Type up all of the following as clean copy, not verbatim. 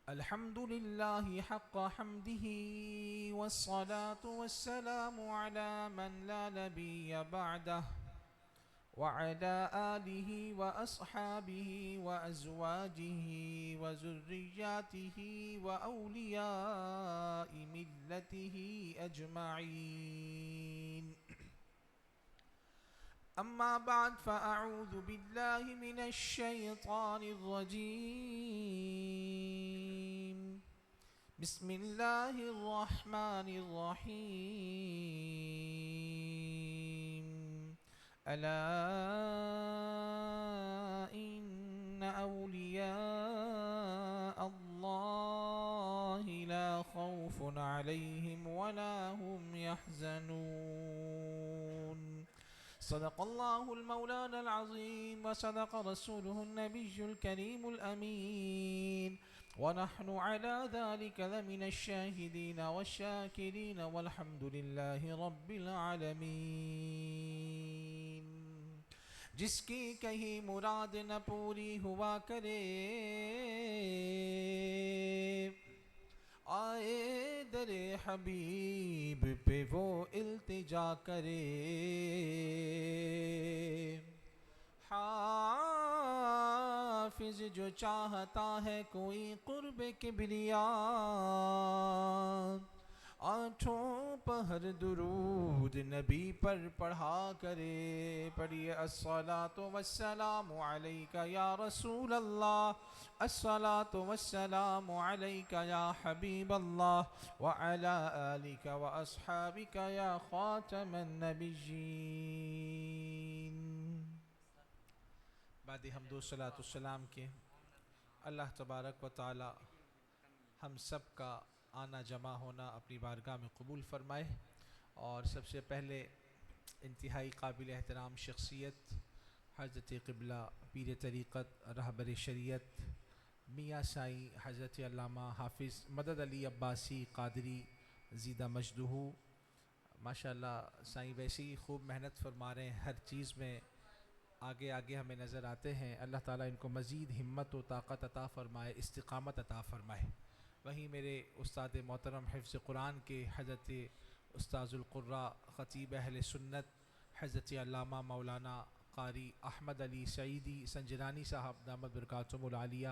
الحمد لله حق حمده والصلاة والسلام على من لا نبي بعده وعلى آله وأصحابه وأزواجه وذرياته وأولياء ملته أجمعين. أما بعد فأعوذ بالله من الشيطان الرجيم. بسم الله الرحمن الرحيم. ألا إن أولياء الله لا خوف عليهم ولا هم يحزنون. صدق الله المولانا العظيم وصدق رسوله النبي الكريم الأمين، ونحن على ذلك لمن الشاهدين والشاكرين والحمد لله رب العالمين. جس کی کہیں مراد نہ پوری ہوا کرے، آئے در حبیب پہ وہ التجا کرے. حافظ جو چاہتا ہے کوئی قرب کبریا، آنکھوں پہر درود نبی پر پڑھا کرے. پڑھیے الصلاۃ والسلام علیک یا رسول اللہ، الصلاۃ والسلام علیک یا حبیب اللہ، وعلی آلک واصحابک یا خاتم النبیین. بعد حمد و صلاۃ والسلام کے اللہ تبارک و تعالی ہم سب کا آنا جمع ہونا اپنی بارگاہ میں قبول فرمائے. اور سب سے پہلے انتہائی قابل احترام شخصیت حضرت قبلہ پیر طریقت رہبر شریعت میاں سائیں حضرت علامہ حافظ مدد علی عباسی قادری زیدہ مجدہ، ماشاءاللہ سائیں ویسے ہی خوب محنت فرما رہے ہیں، ہر چیز میں آگے آگے ہمیں نظر آتے ہیں. اللہ تعالیٰ ان کو مزید ہمت و طاقت عطا فرمائے، استقامت عطا فرمائے. وہیں میرے استاد محترم حفظ قرآن کے حضرت استاذ القراء خطیب اہل سنت حضرت علامہ مولانا قاری احمد علی سعیدی سنجرانی صاحب دامت برکاتہم العالیہ،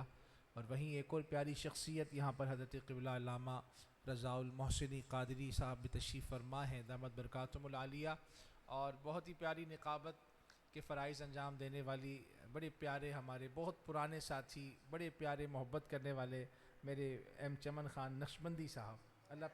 اور وہیں ایک اور پیاری شخصیت یہاں پر حضرت قبلہ علامہ رضا المحسنی قادری صاحب بھی تشریف فرما ہیں دامت برکاتہم العالیہ. اور بہت ہی پیاری نقابت کے فرائض انجام دینے والی بڑے پیارے ہمارے بہت پرانے ساتھی، بڑے پیارے محبت کرنے والے میرے ایم چمن خان نقشبندی صاحب. اللہ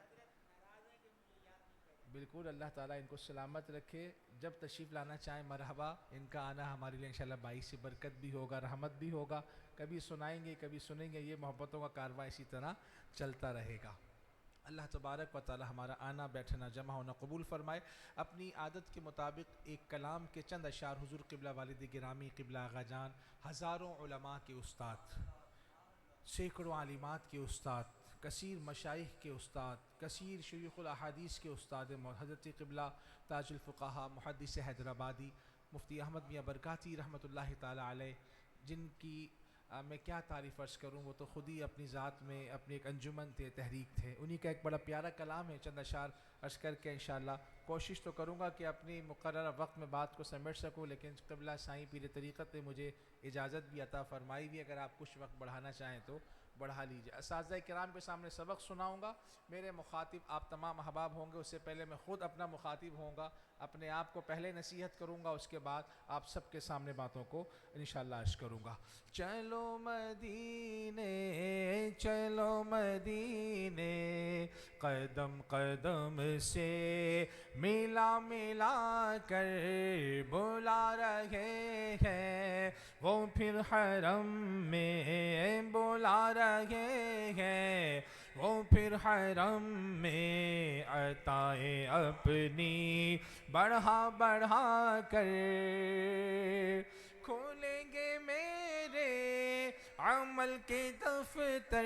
بالکل اللہ تعالیٰ ان کو سلامت رکھے، جب تشریف لانا چاہیں مرحبا. ان کا آنا ہمارے لیے انشاءاللہ باعث برکت بھی ہوگا، رحمت بھی ہوگا. کبھی سنائیں گے کبھی سنیں گے، یہ محبتوں کا کارواں اسی طرح چلتا رہے گا. اللہ تبارک و تعالی ہمارا آنا بیٹھنا جمع ہونا قبول فرمائے. اپنی عادت کے مطابق ایک کلام کے چند اشعار حضور قبلہ والد گرامی قبلہ آغا جان، ہزاروں علماء کے استاد، سینکڑوں عالمات کے استاد، کثیر مشائخ کے استاد، کثیر شیوخ الاحادیث کے استاد، حضرت قبلہ تاج الفقہا محدث حیدرآبادی مفتی احمد میاں برکاتی رحمۃ اللہ تعالی علیہ، جن کی میں کیا تعریف عرض کروں، وہ تو خود ہی اپنی ذات میں اپنی ایک انجمن تھے، تحریک تھے. انہی کا ایک بڑا پیارا کلام ہے، چند اشعار عرض کر کے انشاءاللہ کوشش تو کروں گا کہ اپنی مقررہ وقت میں بات کو سمیٹ سکوں، لیکن قبلہ سائیں پیر طریقت نے مجھے اجازت بھی عطا فرمائی بھی، اگر آپ کچھ وقت بڑھانا چاہیں تو بڑھا لیجیے. اساتذہ کرام کے سامنے سبق سناؤں گا. میرے مخاطب آپ تمام احباب ہوں گے، اس سے پہلے میں خود اپنا مخاطب ہوں گا، اپنے آپ کو پہلے نصیحت کروں گا، اس کے بعد آپ سب کے سامنے باتوں کو انشاءاللہ عرض کروں گا. چلو مدینے چلو مدینے، قدم قدم سے ملا ملا کر بلا رہے ہیں، وہ پھر حرم میں بلا رہے ہیں، وہ پھر حرم میں عطائیں اپنی بڑھا بڑھا کر کھولیں گے میرے عمل کے دفتر،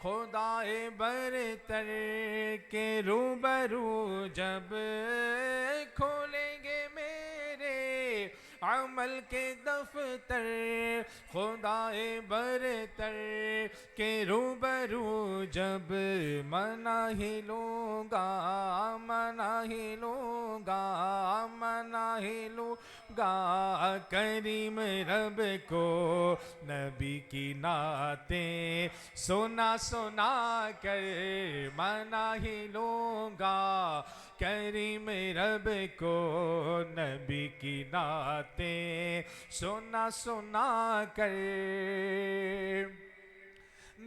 خدائے برتر کے روبرو جب کھولیں گے میرے عمل کے دفتر خدائے برتر کے روبرو جب منا ہی لوں گا منا ہی لوں گا منا ہی لوں گا کریم رب کو نبی کی نعتیں سنا سنا کر منا ہی لوں گا کریم رب کو نبی کی نعتیں سنا سنا کر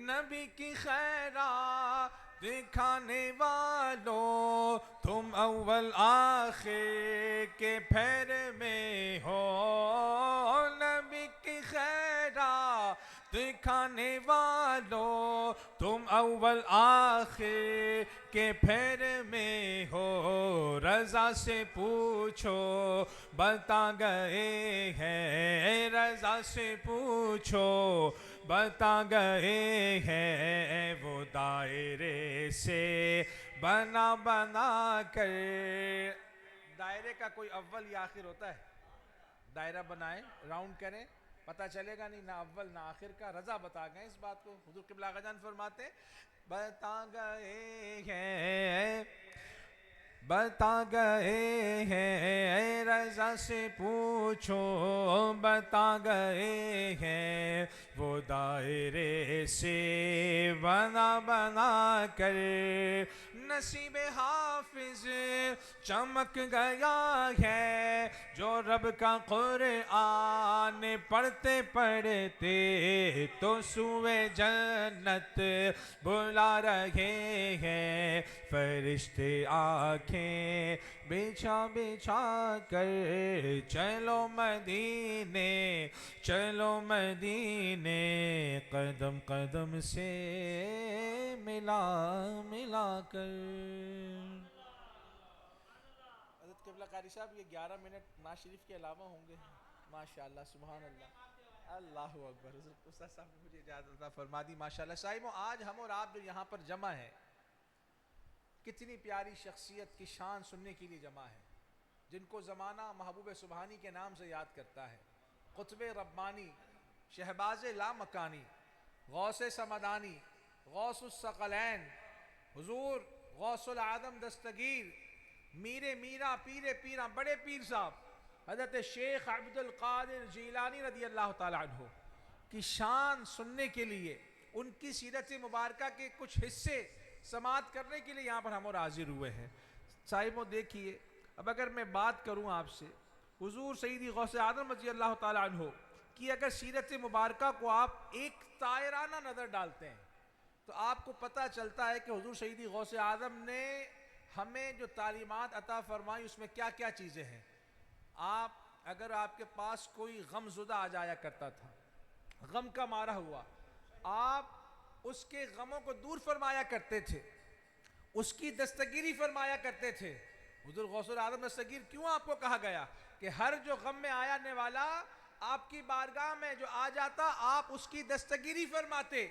نبی کی خیرات دکھانے والوں تم اول آخر کے پھیر میں ہو نبی کی خیرات دکھانے والوں تم اول آخر کے پھیر میں ہو رضا سے پوچھو بتا گئے ہیں رضا سے پوچھو بتا گئے ہیں وہ دائرے سے بنا بنا کر دائرے کا کوئی اول یا آخر ہوتا ہے دائرہ بنائیں راؤنڈ کریں پتہ چلے گا نہیں نہ اول نہ آخر کا رضا بتا گئے اس بات کو حضور قبلہ آقا جان فرماتے ہیں بتا گئے ہیں بتا گئے ہیں رضا سے پوچھو بتا گئے ہیں وہ دائرے سے بنا بنا کر نصیب حافظ چمک گیا ہے جو رب کا قرآن پڑھتے پڑھتے تو سوئے جنت بلا رہے ہیں فرشتے آنکھیں بچھا بچھا کر چلو مدینے چلو مدینے قدم قدم سے ملا ملا کر حضرت قبلہ قاری صاحب یہ 11 منٹ ناز شریف کے علاوہ ہوں گے ماشاءاللہ سبحان اللہ اللہ اکبر حضرت استاد صاحب نے مجھے اجازت عطا فرما دی ماشاءاللہ صاحبوں آج ہم اور آپ جو یہاں پر جمع ہیں کتنی پیاری شخصیت کی شان سننے کے لیے جمع ہے جن کو زمانہ محبوب سبحانی کے نام سے یاد کرتا ہے قطب ربانی شہباز لامکانی غوث سمدانی غوث الثقلین حضور غوث العظم دستگیر میر میرا پیر پیرا بڑے پیر صاحب حضرت شیخ عبد القادر جیلانی رضی اللہ تعالیٰ عنہ کی شان سننے کے لیے ان کی سیرت مبارکہ کے کچھ حصے سماعت کرنے کے لیے یہاں پر ہم اور حاضر ہوئے ہیں صاحبوں دیکھیے اب اگر میں بات کروں آپ سے حضور سیدی غوث اعظم رضی اللہ تعالیٰ عنہ کی اگر سیرت مبارکہ کو آپ ایک طائرانہ نظر ڈالتے ہیں تو آپ کو پتہ چلتا ہے کہ حضور سیدی غوث اعظم نے ہمیں جو تعلیمات عطا فرمائی اس میں کیا کیا چیزیں ہیں اگر آپ کے پاس کوئی غم زدہ آ جایا کرتا تھا غم کا مارا ہوا آپ اس کے غموں کو دور فرمایا کرتے تھے اس کی دستگیری فرمایا کرتے تھے حضور غوث العظم دستگیر کیوں آپ کو کہا گیا کہ ہر جو غم میں آنے والا آپ کی بارگاہ میں جو آ جاتا آپ اس کی دستگیری فرماتے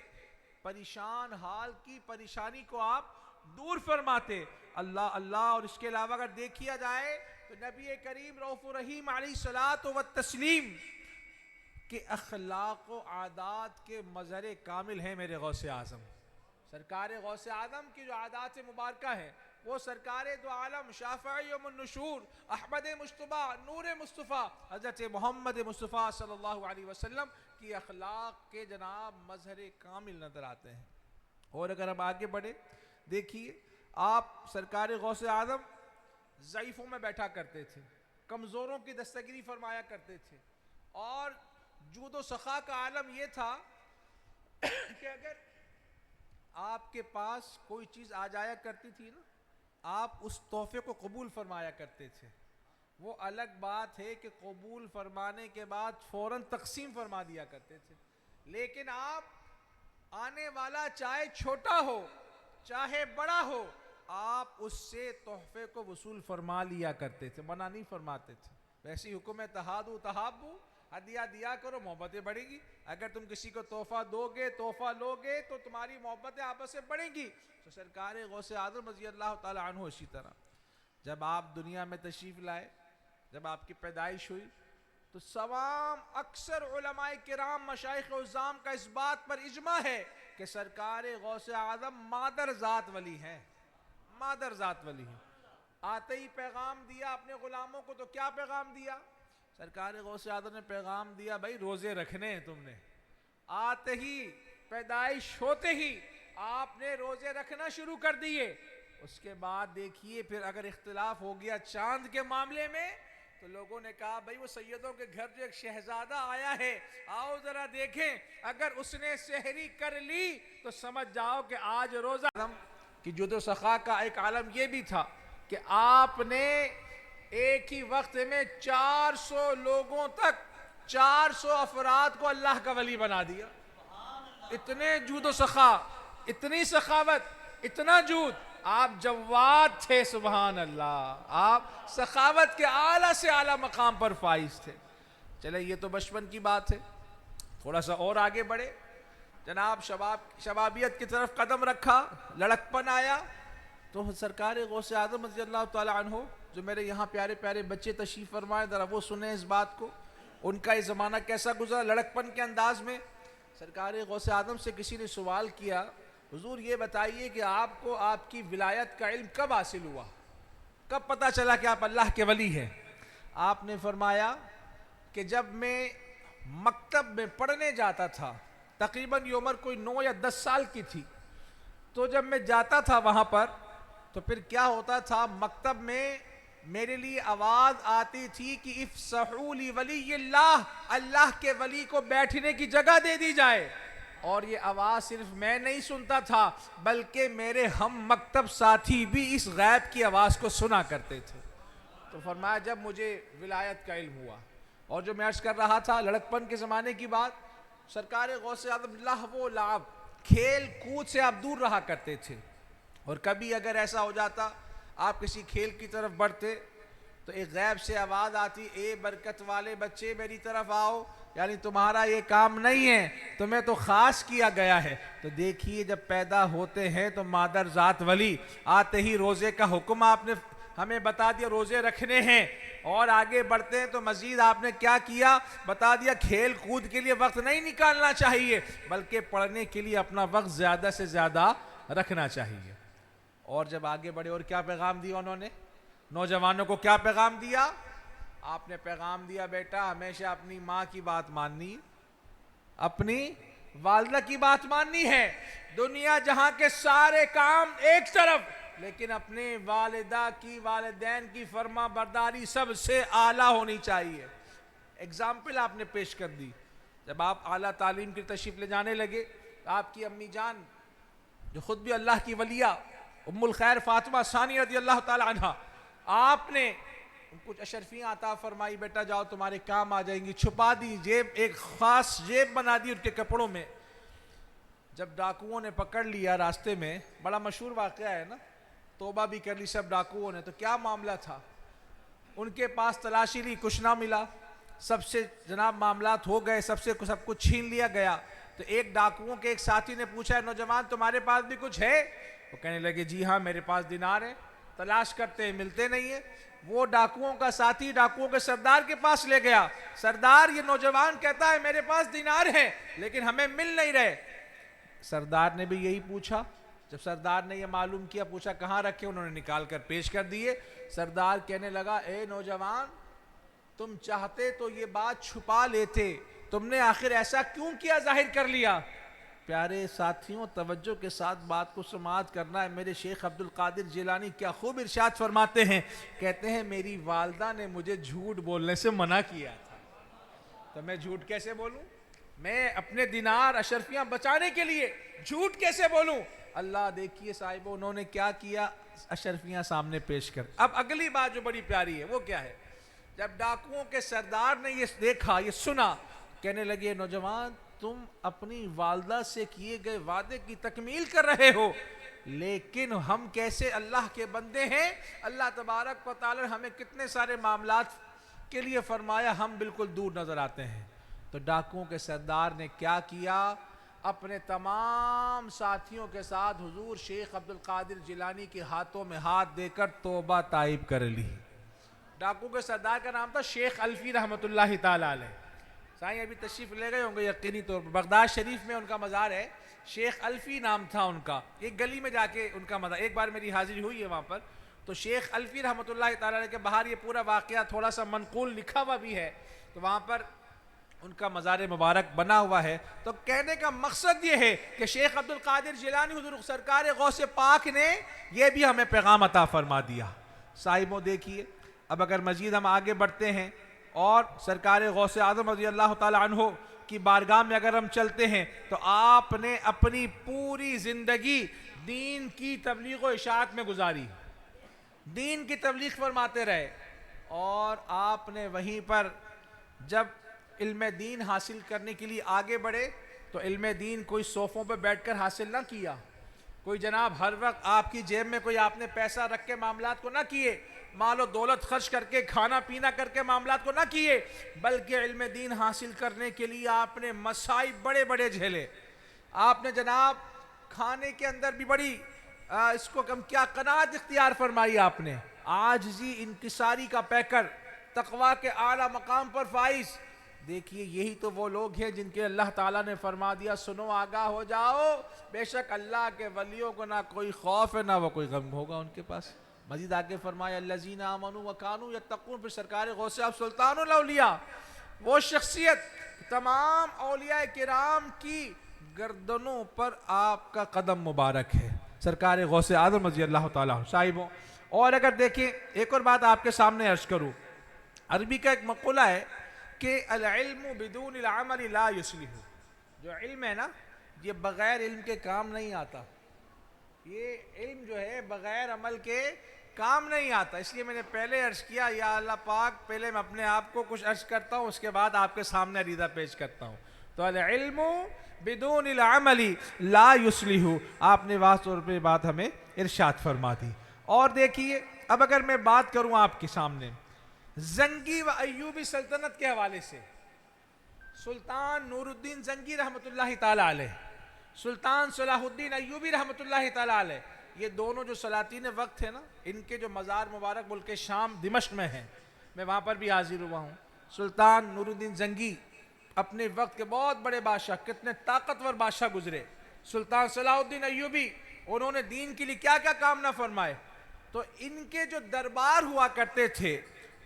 پریشان حال کی پریشانی کو آپ دور فرماتے اللہ اللہ اور اس کے علاوہ اگر دیکھیا جائے تو نبی کریم رؤوف الرحیم علیہ الصلاۃ والتسلیم کہ اخلاق و عادات کے مظہر کامل ہیں میرے غوث اعظم سرکار غوث اعظم کی جو عادات مبارکہ ہیں وہ سرکار دو عالم شافع یوم النشور احمد مجتبی نور مصطفیٰ حضرت محمد مصطفیٰ صلی اللہ علیہ وسلم کی اخلاق کے جناب مظہر کامل نظر آتے ہیں اور اگر ہم آگے بڑھیں دیکھیے آپ سرکار غوث اعظم ضعیفوں میں بیٹھا کرتے تھے کمزوروں کی دستگیری فرمایا کرتے تھے اور جود و سخا کا عالم یہ تھا کہ اگر آپ کے پاس کوئی چیز آ جایا کرتی تھی نا آپ اس تحفے کو قبول فرمایا کرتے تھے وہ الگ بات ہے کہ قبول فرمانے کے بعد فوراً تقسیم فرما دیا کرتے تھے لیکن آپ آنے والا چاہے چھوٹا ہو چاہے بڑا ہو آپ اس سے تحفے کو وصول فرما لیا کرتے تھے منع نہیں فرماتے تھے ویسی حکم ہے تہادو تحابو ہدیہ دیا کرو محبتیں بڑھیں گی اگر تم کسی کو تحفہ دو گے تحفہ لو گے تو تمہاری محبتیں آپس سے بڑھیں گی تو سرکار غوث اعظم رضی اللہ تعالیٰ عنہ اسی طرح جب آپ دنیا میں تشریف لائے جب آپ کی پیدائش ہوئی تو تمام اکثر علماء کرام مشائخ عظام کا اس بات پر اجماع ہے کہ سرکار غوث اعظم مادر ذات ولی ہیں، مادر ذات ولی ہیں۔ آتے ہی پیغام دیا اپنے غلاموں کو، تو کیا پیغام دیا؟ سرکار غوث اعظم نے پیغام دیا بھائی روزے رکھنے ہیں تم نے۔ آتے ہی پیدائش ہوتے ہی آپ نے روزے رکھنا شروع کر دیے۔ اس کے بعد دیکھیے پھر اگر اختلاف ہو گیا چاند کے معاملے میں تو لوگوں نے کہا بھائی وہ سیدوں کے گھر جو ایک شہزادہ آیا ہے آؤ ذرا دیکھیں، اگر اس نے سحری کر لی تو سمجھ جاؤ کہ آج روزہ کی جود و سخا کا ایک عالم یہ بھی تھا کہ آپ نے ایک ہی وقت میں 400 لوگوں تک 400 افراد کو اللہ کا ولی بنا دیا۔ اتنے جود و سخا، اتنی سخاوت، اتنا جود، آپ جواد تھے، سبحان اللہ، آپ سخاوت کے اعلیٰ سے اعلیٰ مقام پر فائز تھے۔ چلے یہ تو بچپن کی بات ہے، تھوڑا سا اور آگے بڑھے، جناب شبابیت کی طرف قدم رکھا، لڑکپن آیا، تو سرکار غوث اعظم رضی اللہ تعالی عنہ جو میرے یہاں پیارے پیارے بچے تشریف فرمائے ذرا وہ سنیں اس بات کو، ان کا یہ زمانہ کیسا گزرا لڑکپن کے انداز میں۔ سرکار غوث اعظم سے کسی نے سوال کیا حضور یہ بتائیے کہ آپ کو آپ کی ولایت کا علم کب حاصل ہوا، کب پتہ چلا کہ آپ اللہ کے ولی ہیں؟ آپ نے فرمایا کہ جب میں مکتب میں پڑھنے جاتا تھا، تقریباً یہ عمر کوئی 9 یا 10 سال کی تھی، تو جب میں جاتا تھا وہاں پر تو پھر کیا ہوتا تھا، مکتب میں میرے لیے آواز آتی تھی کہ افسحوا لولی اللہ، اللہ کے ولی کو بیٹھنے کی جگہ دے دی جائے، اور یہ آواز صرف میں نہیں سنتا تھا بلکہ میرے ہم مکتب ساتھی بھی اس غیب کی آواز کو سنا کرتے تھے۔ تو فرمایا جب مجھے ولایت کا علم ہوا، اور جو میں عرض کر رہا تھا لڑکپن کے زمانے کی بات، سرکار غوث اعظم لہو و لعب، کھیل کود سے آپ دور رہا کرتے تھے، اور کبھی اگر ایسا ہو جاتا آپ کسی کھیل کی طرف بڑھتے تو ایک غیب سے آواز آتی اے برکت والے بچے میری طرف آؤ، یعنی تمہارا یہ کام نہیں ہے، تمہیں تو خاص کیا گیا ہے۔ تو دیکھیے جب پیدا ہوتے ہیں تو مادر ذات ولی، آتے ہی روزے کا حکم آپ نے ہمیں بتا دیا روزے رکھنے ہیں، اور آگے بڑھتے ہیں تو مزید آپ نے کیا کیا بتا دیا، کھیل کود کے لیے وقت نہیں نکالنا چاہیے بلکہ پڑھنے کے لیے اپنا وقت زیادہ سے زیادہ رکھنا چاہیے۔ اور جب آگے بڑھے اور کیا پیغام دیا انہوں نے نوجوانوں کو، کیا پیغام دیا؟ آپ نے پیغام دیا بیٹا ہمیشہ اپنی ماں کی بات ماننی، اپنی والدہ کی بات ماننی ہے، دنیا جہاں کے سارے کام ایک طرف، لیکن اپنے والدہ کی والدین کی فرما برداری سب سے اعلیٰ ہونی چاہیے۔ اگزامپل آپ نے پیش کر دی، جب آپ اعلیٰ تعلیم کی تشریف لے جانے لگے آپ کی امی جان جو خود بھی اللہ کی ولیہ ام الخیر فاطمہ ثانی رضی اللہ تعالی عنہ، آپ نے کچھ اشرفیاں عطا فرمائی، بیٹا جاؤ تمہارے کام آ جائیں گی، چھپا دی جیب، ایک خاص جیب بنا دی ان کے کپڑوں میں۔ جب ڈاکوؤں نے پکڑ لیا راستے میں، بڑا مشہور واقعہ ہے نا، توبہ بھی کر لی سب ڈاکوؤں نے، تو کیا معاملہ تھا، ان کے پاس تلاشی لی کچھ نہ ملا، سب سے جناب معاملات ہو گئے، سب سے سب کچھ چھین لیا گیا۔ تو ایک ڈاکوؤں کے ایک ساتھی نے پوچھا نوجوان تمہارے پاس بھی کچھ ہے؟ وہ کہنے لگے جی ہاں میرے پاس دینار ہے، تلاش کرتے ہیں ملتے نہیں ہیں۔ وہ ڈاکوؤں کا ساتھی ڈاکوؤں کے سردار کے پاس لے گیا، سردار یہ نوجوان کہتا ہے میرے پاس دینار ہے لیکن ہمیں مل نہیں رہے۔ سردار نے بھی یہی پوچھا، جب سردار نے یہ معلوم کیا پوچھا کہاں رکھے، انہوں نے نکال کر پیش کر دیے۔ سردار کہنے لگا اے نوجوان تم چاہتے تو یہ بات چھپا لیتے، تم نے آخر ایسا کیوں کیا ظاہر کر لیا؟ پیارے ساتھیوں توجہ کے ساتھ بات کو سماعت کرنا ہے، میرے شیخ عبد القادر جیلانی کیا خوب ارشاد فرماتے ہیں، کہتے ہیں میری والدہ نے مجھے جھوٹ بولنے سے منع کیا تھا، تو میں جھوٹ کیسے بولوں، میں اپنے دینار اشرفیاں بچانے کے لیے جھوٹ کیسے بولوں؟ اللہ دیکھیے صاحبوں انہوں نے کیا کیا، اشرفیاں سامنے پیش کر۔ اب اگلی بات جو بڑی پیاری ہے وہ کیا ہے، جب ڈاکوؤں کے سردار نے یہ دیکھا یہ سنا، کہنے لگے نوجوان تم اپنی والدہ سے کیے گئے وعدے کی تکمیل کر رہے ہو، لیکن ہم کیسے اللہ کے بندے ہیں، اللہ تبارک و تعالی ہمیں کتنے سارے معاملات کے لیے فرمایا، ہم بالکل دور نظر آتے ہیں۔ تو ڈاکوؤں کے سردار نے کیا کیا، اپنے تمام ساتھیوں کے ساتھ حضور شیخ عبد القادر جیلانی کے ہاتھوں میں ہاتھ دے کر توبہ طائب کر لی۔ ڈاکو کے سردار کا نام تھا شیخ الفی رحمۃ اللہ تعالیٰ علیہ. سائیں ابھی تشریف لے گئے ہوں گے یقینی طور پر. بغداد شریف میں ان کا مزار ہے. شیخ الفی نام تھا ان کا. ایک گلی میں جا کے ان کا مزار, ایک بار میری حاضری ہوئی ہے وہاں پر. تو شیخ الفی رحمۃ اللہ تعالیٰ علیہ کے باہر یہ پورا واقعہ تھوڑا سا منقول لکھا ہوا بھی ہے. تو وہاں پر ان کا مزار مبارک بنا ہوا ہے. تو کہنے کا مقصد یہ ہے کہ شیخ عبد القادر جیلانی حضور سرکار غوث پاک نے یہ بھی ہمیں پیغام عطا فرما دیا. صاحبوں دیکھیے, اب اگر مزید ہم آگے بڑھتے ہیں اور سرکار غوث اعظم رضی اللہ تعالی عنہ کی بارگاہ میں اگر ہم چلتے ہیں, تو آپ نے اپنی پوری زندگی دین کی تبلیغ و اشاعت میں گزاری, دین کی تبلیغ فرماتے رہے. اور آپ نے وہیں پر جب علم دین حاصل کرنے کے لیے آگے بڑھے تو علم دین کوئی صوفوں پہ بیٹھ کر حاصل نہ کیا, کوئی جناب ہر وقت آپ کی جیب میں کوئی آپ نے پیسہ رکھ کے معاملات کو نہ کیے, مال و دولت خرچ کر کے کھانا پینا کر کے معاملات کو نہ کیے, بلکہ علم دین حاصل کرنے کے لیے آپ نے مصائب بڑے بڑے جھیلے. آپ نے جناب کھانے کے اندر بھی بڑی اس کو کیا قناعت اختیار فرمائی. آپ نے عاجزی انکساری کا پیکر, تقوی کے اعلیٰ مقام پر فائز. دیکھیے یہی تو وہ لوگ ہیں جن کے اللہ تعالیٰ نے فرما دیا سنو آگاہ ہو جاؤ, بے شک اللہ کے ولیوں کو نہ کوئی خوف ہے نہ وہ کوئی غم ہوگا ان کے پاس. مزید آگے فرمایا الذین آمنوا وکانوا یتقون. پھر سرکار غوث اب سلطان الاولیاء, وہ شخصیت تمام اولیاء کرام کی گردنوں پر آپ کا قدم مبارک ہے, سرکار غوث اعظم رضی اللہ تعالیٰ صاحبوں. اور اگر دیکھیں ایک اور بات آپ کے سامنے عرض کروں, عربی کا ایک مقولہ ہے کہ العلم بدون العمل لا یصلح. جو علم ہے نا یہ بغیر علم کے کام نہیں آتا, یہ علم جو ہے بغیر عمل کے کام نہیں آتا. اس لیے میں نے پہلے عرض کیا یا اللہ پاک پہلے میں اپنے آپ کو کچھ عرض کرتا ہوں, اس کے بعد آپ کے سامنے عریضہ پیش کرتا ہوں. تو العلم بدون العمل لا یصلح, آپ نے واضح طور پہ بات ہمیں ارشاد فرما دی. اور دیکھیے اب اگر میں بات کروں آپ کے سامنے زنگی و ایوبی سلطنت کے حوالے سے, سلطان نور الدین زنگی رحمۃ اللہ تعالی علیہ, سلطان صلاح الدین ایوبی رحمۃ اللہ تعالی علیہ, یہ دونوں جو سلاطین وقت ہیں نا, ان کے جو مزار مبارک ملک شام دمشق میں ہیں, میں وہاں پر بھی حاضر ہوا ہوں. سلطان نور الدین زنگی اپنے وقت کے بہت بڑے بادشاہ, کتنے طاقتور بادشاہ گزرے. سلطان صلاح الدین ایوبی, انہوں نے دین کے لیے کیا کیا کام نہ فرمائے. تو ان کے جو دربار ہوا کرتے تھے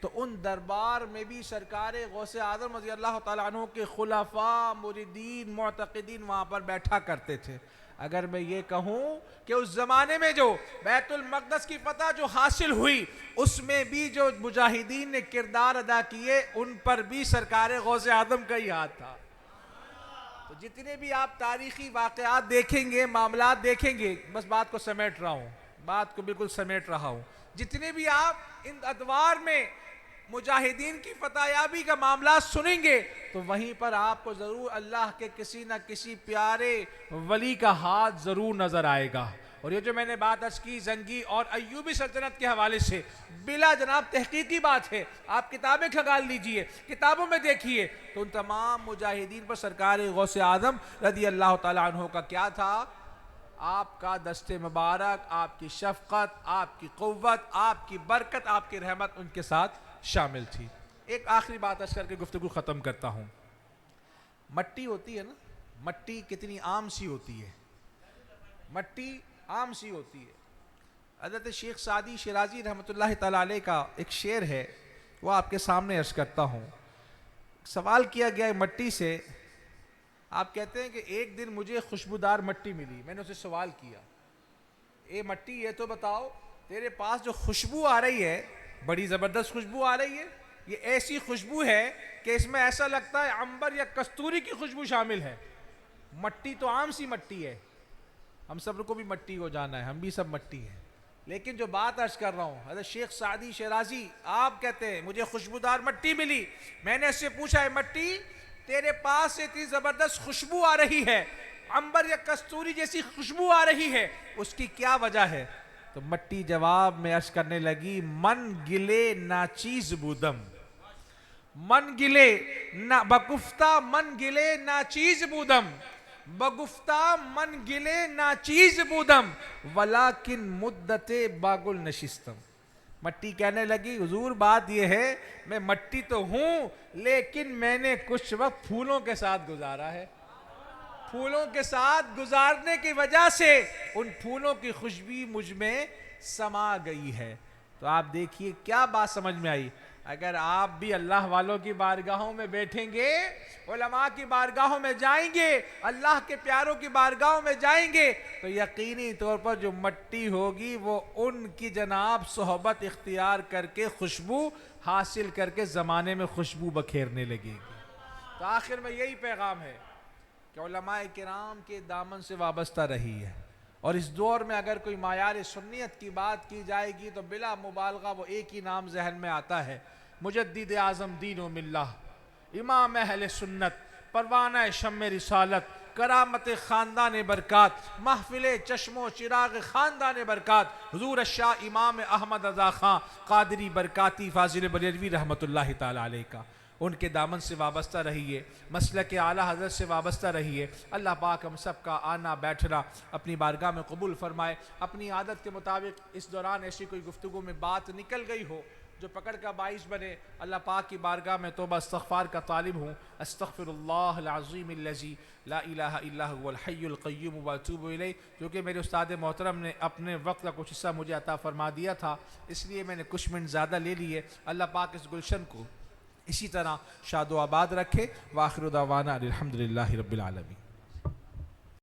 تو ان دربار میں بھی سرکار غوث اعظم رضی اللہ تعالیٰ عنہ کے خلفاء, مریدین, معتقدین وہاں پر بیٹھا کرتے تھے. اگر میں یہ کہوں کہ اس زمانے میں جو بیت المقدس کی فتح جو حاصل ہوئی اس میں بھی جو مجاہدین نے کردار ادا کیے ان پر بھی سرکار غوث اعظم کا ہی ہاتھ تھا. تو جتنے بھی آپ تاریخی واقعات دیکھیں گے, معاملات دیکھیں گے, بس بات کو سمیٹ رہا ہوں, بات کو بالکل سمیٹ رہا ہوں, جتنے بھی آپ ان ادوار میں مجاہدین کی فتح یابی کا معاملات سنیں گے تو وہیں پر آپ کو ضرور اللہ کے کسی نہ کسی پیارے ولی کا ہاتھ ضرور نظر آئے گا. اور یہ جو میں نے بات عرض کی زنگی اور ایوبی سلطنت کے حوالے سے, بلا جناب تحقیقی بات ہے, آپ کتابیں کھنگال لیجئے, کتابوں میں دیکھیے تو ان تمام مجاہدین پر سرکار غوث اعظم رضی اللہ تعالیٰ عنہ کا کیا تھا, آپ کا دست مبارک, آپ کی شفقت, آپ کی قوت, آپ کی برکت, آپ کی رحمت ان کے ساتھ شامل تھی. ایک آخری بات عرض کر کے گفتگو ختم کرتا ہوں. مٹی ہوتی ہے نا, مٹی کتنی عام سی ہوتی ہے, مٹی عام سی ہوتی ہے. حضرت شیخ سعدی شیرازی رحمۃ اللہ تعالیٰ علیہ کا ایک شعر ہے, وہ آپ کے سامنے عرض کرتا ہوں. سوال کیا گیا ہے مٹی سے, آپ کہتے ہیں کہ ایک دن مجھے خوشبودار مٹی ملی. میں نے اسے سوال کیا, اے مٹی یہ تو بتاؤ تیرے پاس جو خوشبو آ رہی ہے, بڑی زبردست خوشبو آ رہی ہے, یہ ایسی خوشبو ہے کہ اس میں ایسا لگتا ہے عنبر یا کستوری کی خوشبو شامل ہے. مٹی تو عام سی مٹی ہے, ہم سب کو بھی مٹی کو جانا ہے, ہم بھی سب مٹی ہیں. لیکن جو بات عرض کر رہا ہوں, حضرت شیخ سعدی شیرازی آپ کہتے ہیں مجھے خوشبودار مٹی ملی. میں نے اس سے پوچھا, ہے مٹی تیرے پاس سے اتنی زبردست خوشبو آ رہی ہے, عنبر یا کستوری جیسی خوشبو آ رہی ہے, اس کی کیا وجہ ہے؟ تو مٹی جواب میں عرض کرنے لگی, من گلے ناچیز بودم, من گلے بگفتہ من گلے ناچیز بودم, بگفتہ من گلے ناچیز بودم, ولیکن مدت باگل نشستم. مٹی کہنے لگی حضور بات یہ ہے میں مٹی تو ہوں لیکن میں نے کچھ وقت پھولوں کے ساتھ گزارا ہے، پھولوں کے ساتھ گزارنے کی وجہ سے ان پھولوں کی خوشبو مجھ میں سما گئی ہے۔ تو آپ دیکھیے کیا بات سمجھ میں آئی، اگر آپ بھی اللہ والوں کی بارگاہوں میں بیٹھیں گے، علماء کی بارگاہوں میں جائیں گے، اللہ کے پیاروں کی بارگاہوں میں جائیں گے، تو یقینی طور پر جو مٹی ہوگی وہ ان کی جناب صحبت اختیار کر کے خوشبو حاصل کر کے زمانے میں خوشبو بکھیرنے لگے گی۔ تو آخر میں یہی پیغام ہے کہ علماء کرام کے دامن سے وابستہ رہی ہے، اور اس دور میں اگر کوئی معیار سنیت کی بات کی جائے گی تو بلا مبالغہ وہ ایک ہی نام ذہن میں آتا ہے، مجدد اعظم دین و ملہ، امام اہل سنت، پروانہ شمع رسالت، کرامت خاندان برکات، محفل چشم و چراغ خاندان برکات، حضور الشاہ امام احمد رضا خان قادری برکاتی فاضل بریلوی رحمۃ اللہ تعالی علیہ کا، ان کے دامن سے وابستہ رہیے، مسلک اعلیٰ حضرت سے وابستہ رہیے۔ اللہ پاک ہم سب کا آنا بیٹھنا اپنی بارگاہ میں قبول فرمائے۔ اپنی عادت کے مطابق اس دوران ایسی کوئی گفتگو میں بات نکل گئی ہو جو پکڑ کا باعث بنے، اللہ پاک کی بارگاہ میں توبہ استغفار کا طالب ہوں۔ استغفر اللہ العظیم الذی لا الہ الا هو الحی القیوم واتوب الیہ، جو کہ میرے استاد محترم نے اپنے وقت کا کچھ حصہ مجھے عطا فرما دیا تھا، اس لیے میں نے کچھ منٹ زیادہ لے لیے۔ اللہ پاک اس گلشن کو اسی طرح شاد و آباد رکھے۔ وآخر دعوانا الحمدللہ رب العالمین۔